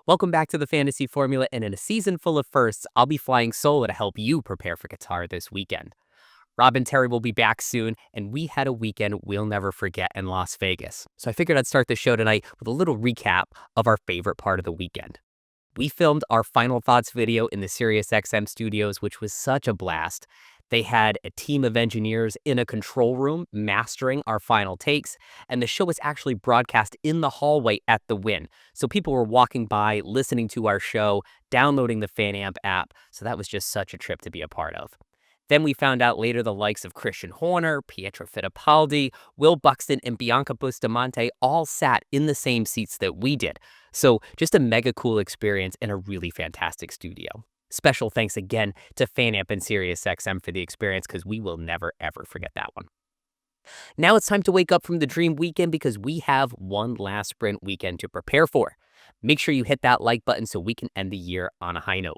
Welcome back to the Fantasy Formula, and in a season full of firsts, I'll be flying solo to help you prepare for Qatar this weekend. Rob and Terry will be back soon, and we had a weekend we'll never forget in Las Vegas. So I figured I'd start the show tonight with a little recap of our favorite part of the weekend. We filmed our final thoughts video in the SiriusXM studios, which was such a blast. They had a team of engineers in a control room mastering our final takes, and the show was actually broadcast in the hallway at the Wynn. So people were walking by, listening to our show, downloading the FanAmp app. So that was just such a trip to be a part of. Then we found out later the likes of Christian Horner, Pietro Fittipaldi, Will Buxton, and Bianca Bustamante all sat in the same seats that we did. So just a mega cool experience in a really fantastic studio. Special thanks again to FanAmp and SiriusXM for the experience, because we will never, ever forget that one. Now it's time to wake up from the dream weekend, because we have one last sprint weekend to prepare for. Make sure you hit that like button so we can end the year on a high note.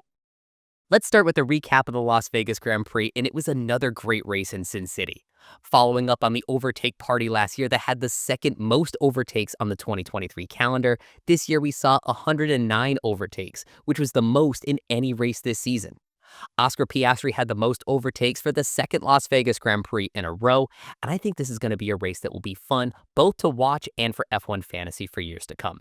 Let's start with a recap of the Las Vegas Grand Prix, and it was another great race in Sin City. Following up on the overtake party last year that had the second most overtakes on the 2023 calendar, this year we saw 109 overtakes, which was the most in any race this season. Oscar Piastri had the most overtakes for the second Las Vegas Grand Prix in a row, and I think this is going to be a race that will be fun both to watch and for F1 fantasy for years to come.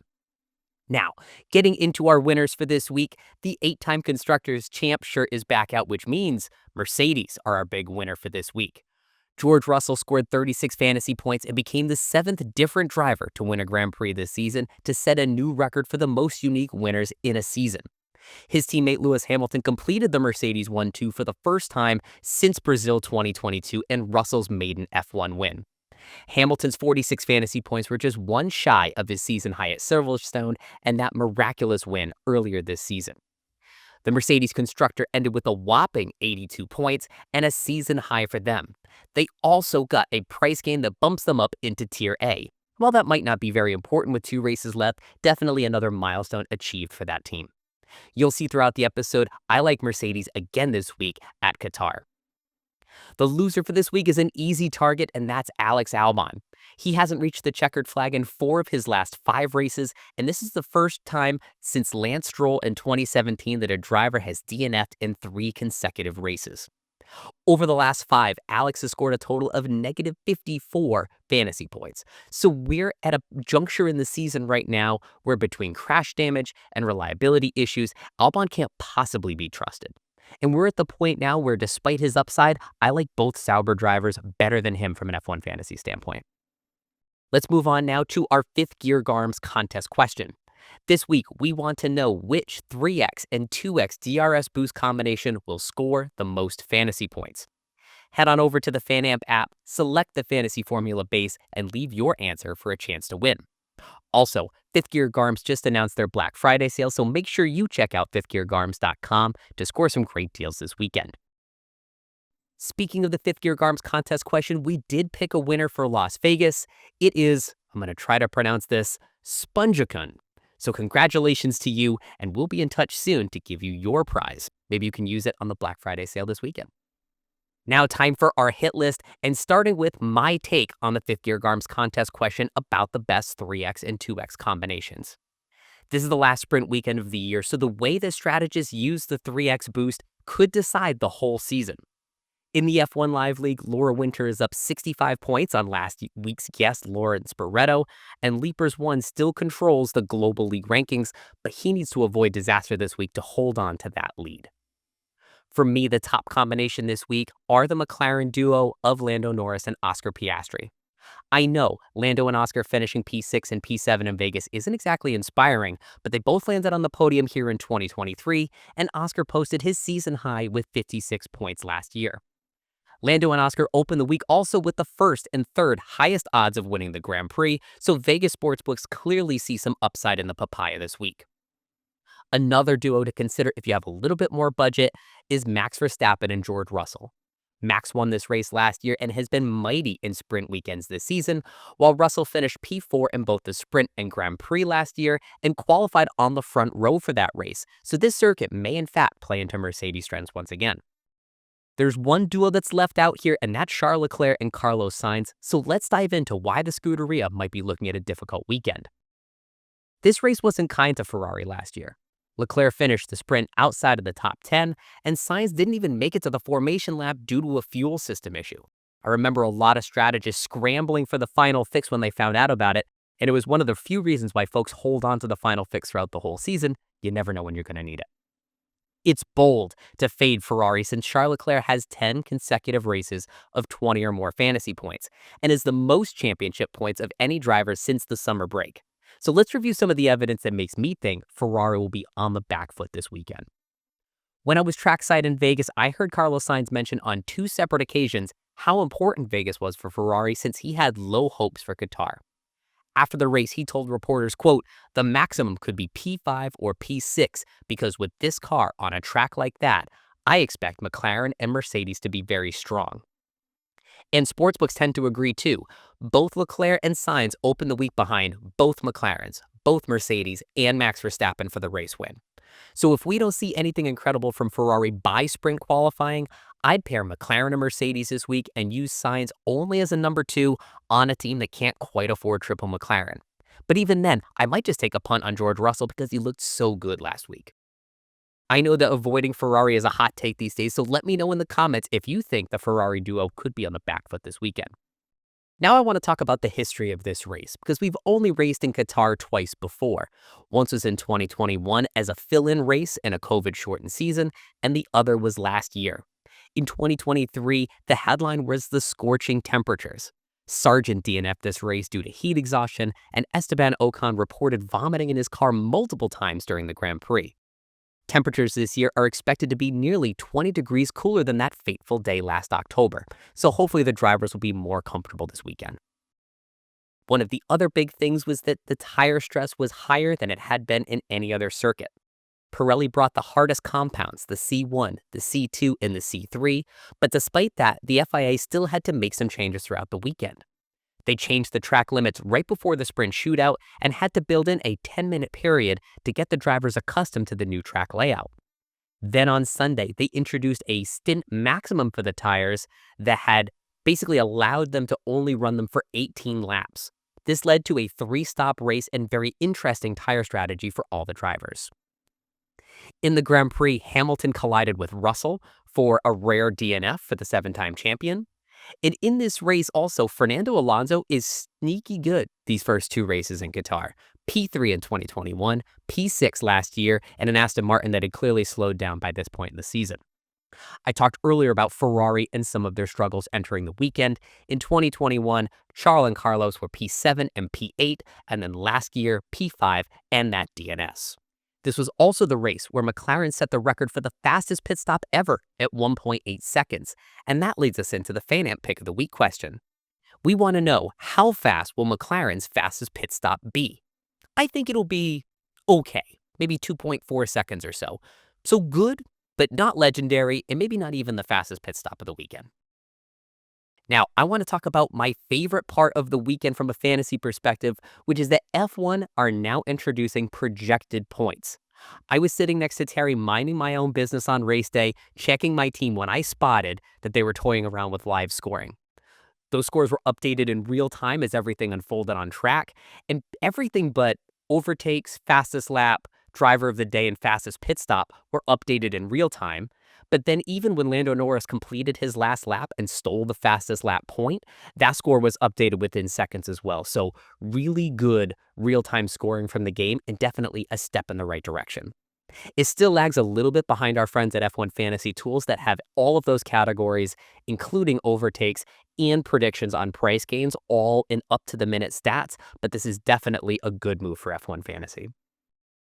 Now, getting into our winners for this week, the 8-time Constructors Champ shirt is back out, which means Mercedes are our big winner for this week. George Russell scored 36 fantasy points and became the 7th different driver to win a Grand Prix this season, to set a new record for the most unique winners in a season. His teammate Lewis Hamilton completed the Mercedes 1-2 for the first time since Brazil 2022 and Russell's maiden F1 win. Hamilton's 46 fantasy points were just one shy of his season high at Silverstone and that miraculous win earlier this season. The Mercedes constructor ended with a whopping 82 points and a season high for them. They also got a price gain that bumps them up into Tier A. While that might not be very important with 2 races left, definitely another milestone achieved for that team. You'll see throughout the episode, I like Mercedes again this week at Qatar. The loser for this week is an easy target, and that's Alex Albon. He hasn't reached the checkered flag in 4 of his last 5 races, and this is the first time since Lance Stroll in 2017 that a driver has DNF'd in 3 consecutive races. Over the last 5, Alex has scored a total of negative 54 fantasy points. So we're at a juncture in the season right now where, between crash damage and reliability issues, Albon can't possibly be trusted. And we're at the point now where, despite his upside, I like both Sauber drivers better than him from an F1 fantasy standpoint. Let's move on now to our 5th Gear Garms contest question. This week, we want to know which 3x and 2x DRS boost combination will score the most fantasy points. Head on over to the FanAmp app, select the Fantasy Formula base, and leave your answer for a chance to win. Also, 5th Gear Garms just announced their Black Friday sale, so make sure you check out 5thgeargarms.com to score some great deals this weekend. Speaking of the 5th Gear Garms contest question, we did pick a winner for Las Vegas. It is, I'm going to try to pronounce this, Sponjacun. So congratulations to you, and we'll be in touch soon to give you your prize. Maybe you can use it on the Black Friday sale this weekend. Now time for our hit list, and starting with my take on the 5th Gear Garms contest question about the best 3x and 2x combinations. This is the last sprint weekend of the year, so the way the strategists use the 3x boost could decide the whole season. In the F1 Live League, Laura Winter is up 65 points on last week's guest, Lauren Sporetto, and Leapers 1 still controls the global league rankings, but he needs to avoid disaster this week to hold on to that lead. For me, the top combination this week are the McLaren duo of Lando Norris and Oscar Piastri. I know Lando and Oscar finishing P6 and P7 in Vegas isn't exactly inspiring, but they both landed on the podium here in 2023, and Oscar posted his season high with 56 points last year. Lando and Oscar opened the week also with the 1st and 3rd highest odds of winning the Grand Prix, so Vegas sportsbooks clearly see some upside in the papaya this week. Another duo to consider if you have a little bit more budget is Max Verstappen and George Russell. Max won this race last year and has been mighty in sprint weekends this season, while Russell finished P4 in both the sprint and Grand Prix last year and qualified on the front row for that race, so this circuit may in fact play into Mercedes' strengths once again. There's one duo that's left out here, and that's Charles Leclerc and Carlos Sainz, so let's dive into why the Scuderia might be looking at a difficult weekend. This race wasn't kind to Ferrari last year. Leclerc finished the sprint outside of the top 10, and Sainz didn't even make it to the formation lap due to a fuel system issue. I remember a lot of strategists scrambling for the final fix when they found out about it, and it was one of the few reasons why folks hold on to the final fix throughout the whole season. You never know when you're going to need it. It's bold to fade Ferrari since Charles Leclerc has 10 consecutive races of 20 or more fantasy points and is the most championship points of any driver since the summer break. So let's review some of the evidence that makes me think Ferrari will be on the back foot this weekend. When I was trackside in Vegas, I heard Carlos Sainz mention on 2 separate occasions how important Vegas was for Ferrari since he had low hopes for Qatar. After the race, he told reporters, quote, "The maximum could be P5 or P6 because with this car on a track like that, I expect McLaren and Mercedes to be very strong." And sportsbooks tend to agree too. Both Leclerc and Sainz opened the week behind both McLarens, both Mercedes, and Max Verstappen for the race win. So if we don't see anything incredible from Ferrari by sprint qualifying, I'd pair McLaren and Mercedes this week and use Sainz only as a number 2 on a team that can't quite afford triple McLaren. But even then, I might just take a punt on George Russell because he looked so good last week. I know that avoiding Ferrari is a hot take these days, so let me know in the comments if you think the Ferrari duo could be on the back foot this weekend. Now I want to talk about the history of this race, because we've only raced in Qatar twice before. Once was in 2021 as a fill-in race in a COVID-shortened season, and the other was last year. In 2023, the headline was the scorching temperatures. Sargent DNF'd this race due to heat exhaustion, and Esteban Ocon reported vomiting in his car multiple times during the Grand Prix. Temperatures this year are expected to be nearly 20 degrees cooler than that fateful day last October, so hopefully the drivers will be more comfortable this weekend. One of the other big things was that the tire stress was higher than it had been in any other circuit. Pirelli brought the hardest compounds, the C1, the C2, and the C3, but despite that, the FIA still had to make some changes throughout the weekend. They changed the track limits right before the sprint shootout and had to build in a 10-minute period to get the drivers accustomed to the new track layout. Then on Sunday, they introduced a stint maximum for the tires that had basically allowed them to only run them for 18 laps. This led to a 3-stop race and very interesting tire strategy for all the drivers. In the Grand Prix, Hamilton collided with Russell for a rare DNF for the 7-time champion. And in this race also, Fernando Alonso is sneaky good these first 2 races in Qatar. P3 in 2021, P6 last year, and an Aston Martin that had clearly slowed down by this point in the season. I talked earlier about Ferrari and some of their struggles entering the weekend. In 2021, Charles and Carlos were P7 and P8, and then last year, P5 and that DNS. This was also the race where McLaren set the record for the fastest pit stop ever at 1.8 seconds. And that leads us into the Fan Amp Pick of the Week question. We want to know, how fast will McLaren's fastest pit stop be? I think it'll be okay, maybe 2.4 seconds or so. So good, but not legendary, and maybe not even the fastest pit stop of the weekend. Now, I want to talk about my favorite part of the weekend from a fantasy perspective, which is that F1 are now introducing projected points. I was sitting next to Terry minding my own business on race day, checking my team when I spotted that they were toying around with live scoring. Those scores were updated in real time as everything unfolded on track, and everything but overtakes, fastest lap, driver of the day, and fastest pit stop were updated in real time. But then even when Lando Norris completed his last lap and stole the fastest lap point, that score was updated within seconds as well. So really good real-time scoring from the game, and definitely a step in the right direction. It still lags a little bit behind our friends at F1 Fantasy Tools that have all of those categories, including overtakes and predictions on price gains, all in up-to-the-minute stats, but this is definitely a good move for F1 Fantasy.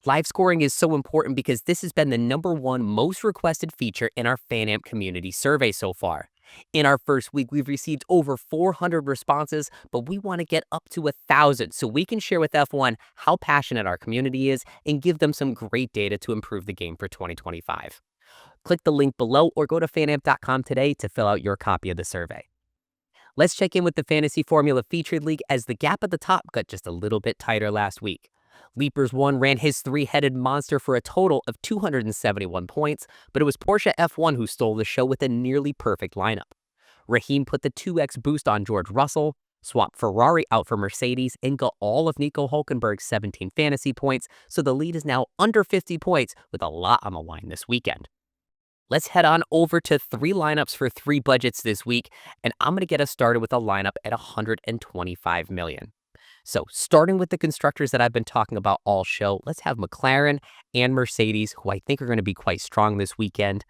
Live scoring is so important because this has been the #1 most requested feature in our FanAmp community survey so far. In our first week, we've received over 400 responses, but we want to get up to 1,000 so we can share with F1 how passionate our community is and give them some great data to improve the game for 2025. Click the link below or go to fanamp.com today to fill out your copy of the survey. Let's check in with the Fantasy Formula Featured League as the gap at the top got just a little bit tighter last week. Leapers 1 ran his 3-headed monster for a total of 271 points, but it was Porsche F1 who stole the show with a nearly perfect lineup. Raheem put the 2x boost on George Russell, Swap Ferrari out for Mercedes and got all of Nico Hulkenberg's 17 fantasy points, so the lead is now under 50 points with a lot on the line this weekend. Let's head on over to 3 lineups for 3 budgets this week, and I'm going to get us started with a lineup at $125 million. So starting with the constructors that I've been talking about all show, let's have McLaren and Mercedes, who I think are going to be quite strong this weekend.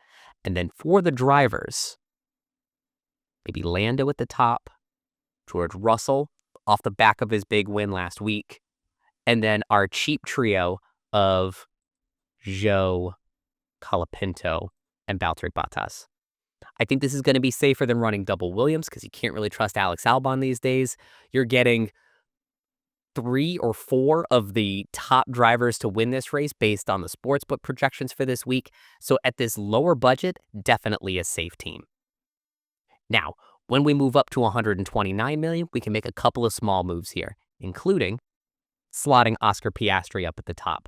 And then for the drivers, maybe Lando at the top, George Russell off the back of his big win last week, and then our cheap trio of Zhou, Colapinto, and Valtteri Bottas. I think this is going to be safer than running double Williams because you can't really trust Alex Albon these days. You're getting 3 or 4 of the top drivers to win this race based on the sportsbook projections for this week. So at this lower budget, definitely a safe team. Now, when we move up to $129 million, we can make a couple of small moves here, including slotting Oscar Piastri up at the top.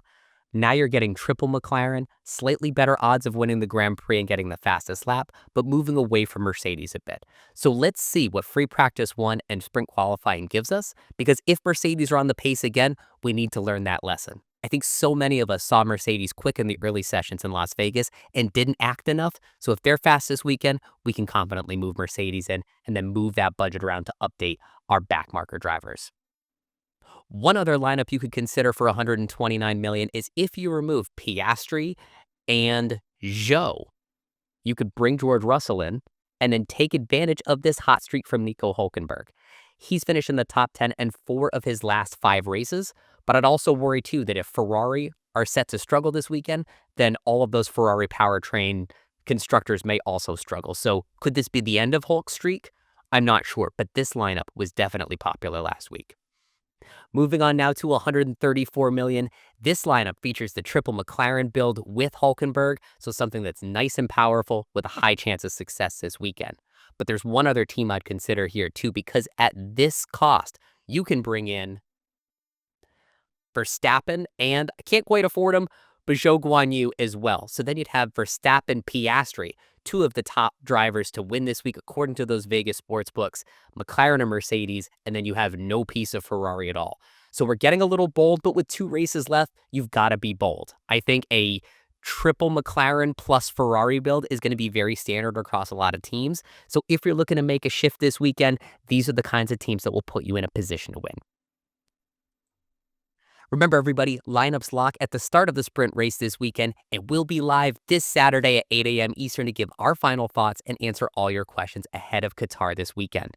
Now you're getting triple McLaren, slightly better odds of winning the Grand Prix and getting the fastest lap, but moving away from Mercedes a bit. So let's see what free practice 1 and sprint qualifying gives us, because if Mercedes are on the pace again, we need to learn that lesson. I think so many of us saw Mercedes quick in the early sessions in Las Vegas and didn't act enough. So if they're fast this weekend, we can confidently move Mercedes in and then move that budget around to update our backmarker drivers. One other lineup you could consider for $129 million is if you remove Piastri and Zhou. You could bring George Russell in and then take advantage of this hot streak from Nico Hulkenberg. He's finished in the top 10 in 4 of his last 5 races, but I'd also worry too that if Ferrari are set to struggle this weekend, then all of those Ferrari powertrain constructors may also struggle. So could this be the end of Hulk's streak? I'm not sure, but this lineup was definitely popular last week. Moving on now to $134 million. This lineup features the triple McLaren build with Hulkenberg, so something that's nice and powerful with a high chance of success this weekend. But there's one other team I'd consider here too, because at this cost, you can bring in Verstappen and, I can't quite afford him, but Zhou Guanyu as well. So then you'd have Verstappen, Piastri, 2 of the top drivers to win this week according to those Vegas sports books, McLaren and Mercedes, and then you have no piece of Ferrari at all. So we're getting a little bold, but with 2 races left, you've got to be bold. I think a triple McLaren plus Ferrari build is going to be very standard across a lot of teams. So if you're looking to make a shift this weekend, these are the kinds of teams that will put you in a position to win. Remember, everybody, lineups lock at the start of the sprint race this weekend, and we'll be live this Saturday at 8 a.m. Eastern to give our final thoughts and answer all your questions ahead of Qatar this weekend.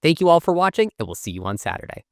Thank you all for watching, and we'll see you on Saturday.